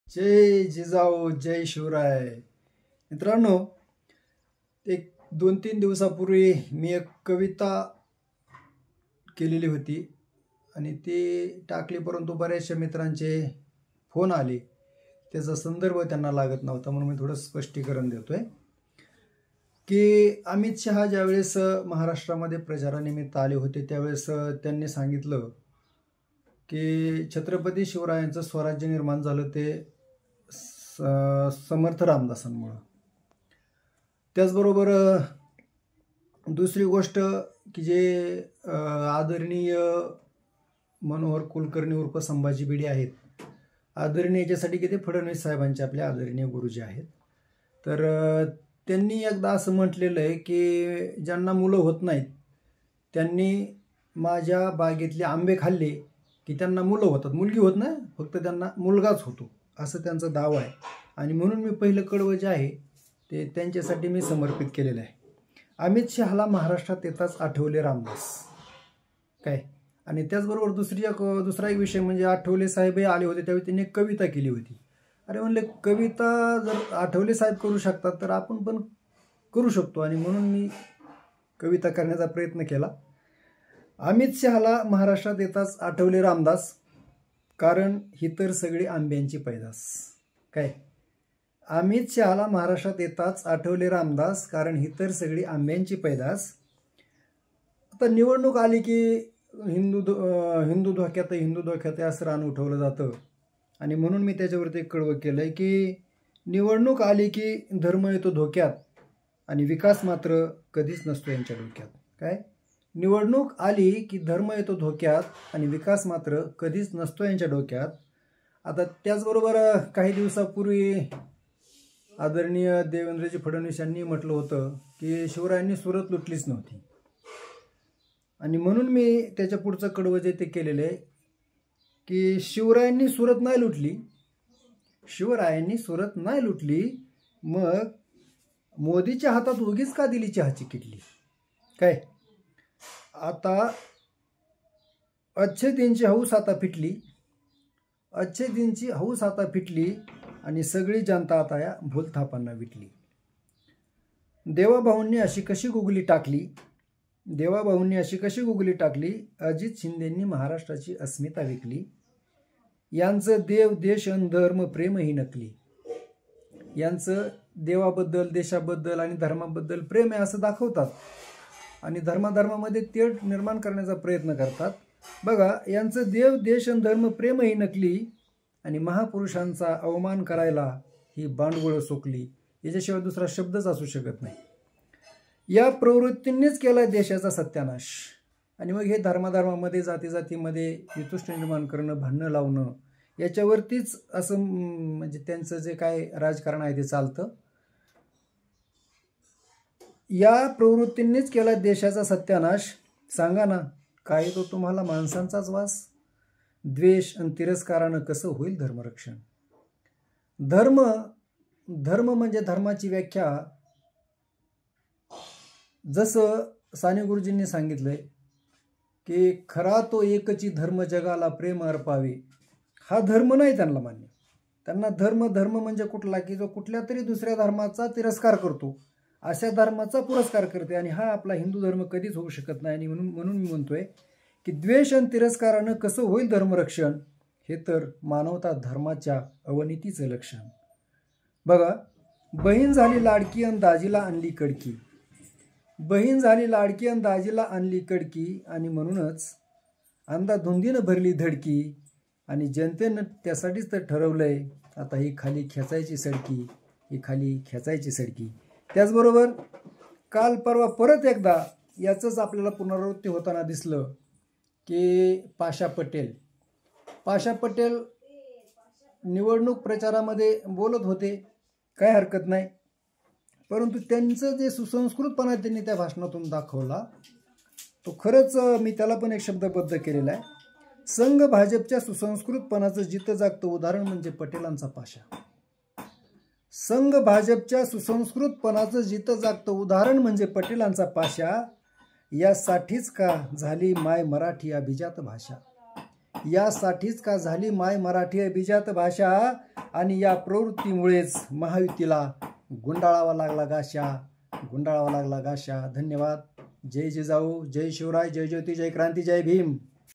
जय जिजाऊ जय शिवराय. मित्रांनो, एक 2-3 दिवसापूर्वी मी एक कविता केलेली होती आणि ती टाकली, परंतु बऱ्याचशा मित्रांचे फोन आले. त्याचा संदर्भ त्यांना लागत नव्हता, म्हणून मी थोडं स्पष्टीकरण देतोय की अमित शहा ज्यावेळेस महाराष्ट्रामध्ये प्रचारानिमित्त आले होते त्यावेळेस त्यांनी सांगितलं की छत्रपती शिवरायांचं स्वराज्य निर्माण झालं ते समर्थ रामदासांमुळं. त्याचबरोबर दुसरी गोष्ट की जे आदरणीय मनोहर कुलकर्णी उर्फ संभाजी भिडे आहेत, आदरणीय याच्यासाठी की ते फडणवीस साहेबांचे आपले आदरणीय गुरुजी आहेत. तर त्यांनी एकदा असं म्हटलेलं आहे की ज्यांना मुलं होत नाहीत त्यांनी माझ्या बागेतले आंबे खाल्ले की त्यांना मुलं होतात, मुलगी होत नाही, फक्त त्यांना मुलगाच होतो, असं त्यांचा दावा आहे. आणि म्हणून मी पहिलं कडवं जे आहे ते त्यांच्यासाठी मी समर्पित केलेलं आहे. अमित शहाला महाराष्ट्रात येताच आठवले रामदास काय. आणि त्याचबरोबर दुसरा एक विषय म्हणजे आठवले साहेब आले होते त्यावेळी त्यांनी एक कविता केली होती. अरे म्हणले, कविता जर आठवले साहेब करू शकतात तर आपण पण करू शकतो, आणि म्हणून मी कविता करण्याचा प्रयत्न केला. अमित शहाला महाराष्ट्रात येताच आठवले रामदास, कारण ही तर सगळी आंब्यांची पैदास काय. अमित शहाला महाराष्ट्रात येताच आठवले रामदास, कारण ही तर सगळी आंब्यांची पैदास. आता निवडणूक आली की हिंदू धोक्यात असं रान उठवलं जातं, आणि म्हणून मी त्याच्यावरती एक कडवं केलं आहे की निवडणूक आली की धर्म येतो धोक्यात आणि विकास मात्र कधीच नसतो यांच्या डोक्यात काय. निवडणूक आली की धर्म येतो धोक्यात आणि विकास मात्र कधीच नसतो यांच्या डोक्यात. आता त्याचबरोबर काही दिवसापूर्वी आदरणीय देवेंद्रजी फडणवीस यांनी म्हटलं होतं की शिवरायांनी सुरत लुटलीच नव्हती, आणि म्हणून मी त्याच्या पुढचं कडवं जे ते केलेलं आहे की शिवरायांनी सुरत नाही लुटली, मग मोदीच्या हातात उगीच का दिली चहाची किटली काय. आता अच्छे दिनची हौस आता फिटली आणि सगळी जनता आता या भूलथापांना विटली. देवाभाऊंनी अशी कशी गुगली टाकली, अजित शिंदेंनी महाराष्ट्राची अस्मिता विकली. यांचं देव देश अन धर्म प्रेमही नकली. यांचं देवाबद्दल, देशाबद्दल आणि धर्माबद्दल प्रेम आहे असं दाखवतात आणि धर्मामध्ये तेढ निर्माण करण्याचा प्रयत्न करतात. बघा, यांचं देव देश अन धर्म प्रेमही नकली आणि महापुरुषांचा अवमान करायला ही बांडगुळं सोकली. याच्याशिवाय दुसरा शब्दच असू शकत नाही. या प्रवृत्तींनीच केला देशाचा सत्यानाश. आणि मग हे धर्मामध्ये जातीमध्ये वितुष्ट निर्माण करणं, भांडणं लावणं, याच्यावरतीच असं म्हणजे त्यांचं जे काय राजकारण आहे ते चालतं. या प्रवृत्तींनीच केला देशाचा सत्यानाश. सांगा ना, काय तो तुम्हाला माणसांचाच वास. द्वेष आणि तिरस्कारानं कसं होईल धर्मरक्षण. धर्म म्हणजे धर्माची व्याख्या जसं साने गुरुजींनी सांगितलंय की खरा तो एकची धर्म जगाला प्रेम अर्पावे. हा धर्म नाही त्यांना मान्य. त्यांना धर्म म्हणजे कुठला की जो कुठल्या तरी दुसऱ्या धर्माचा तिरस्कार करतो, अशा धर्माचा पुरस्कार करते, आणि हा आपला हिंदू धर्म कधीच होऊ शकत नाही. आणि म्हणून मी म्हणतोय की द्वेष आणि तिरस्कारानं कसं होईल धर्मरक्षण, हे तर मानवता धर्माच्या अवनीतीचं लक्षण. बघा, बहीण झाली लाडकी आणि दाजीला आणली कडकी, आणि म्हणूनच अंधाधुंदीनं भरली धडकी, आणि जनतेनं त्यासाठीच तर ठरवलंय आता ही खाली खेचायची सडकी. त्याचबरोबर काल परवा परत एकदा याचंच आपल्याला पुनरावृत्ती होताना दिसलं की पाशा पटेल निवडणूक प्रचारामध्ये बोलत होते, काय हरकत नाही, परंतु त्यांचं जे सुसंस्कृतपणा त्यांनी त्या भाषणातून दाखवला तो खरंच मी त्याला पण एक शब्दबद्ध केलेला आहे. संघ भाजपच्या सुसंस्कृतपणाचं जिथं जागतं उदाहरण म्हणजे पटेलांचा पाशा. संघ भाजपच्या सुसंस्कृतपणाचं जिथं जागतं उदाहरण म्हणजे पटेलांचा पाशा. यासाठीच का झाली माय मराठी अभिजात भाषा. यासाठीच का झाली माय मराठी अभिजात भाषा, आणि या प्रवृत्तीमुळेच महायुतीला गुंडाळावा लागला गाशा. धन्यवाद. जय जिजाऊ, जय शिवराय, जय ज्योती, जय क्रांती, जय भीम.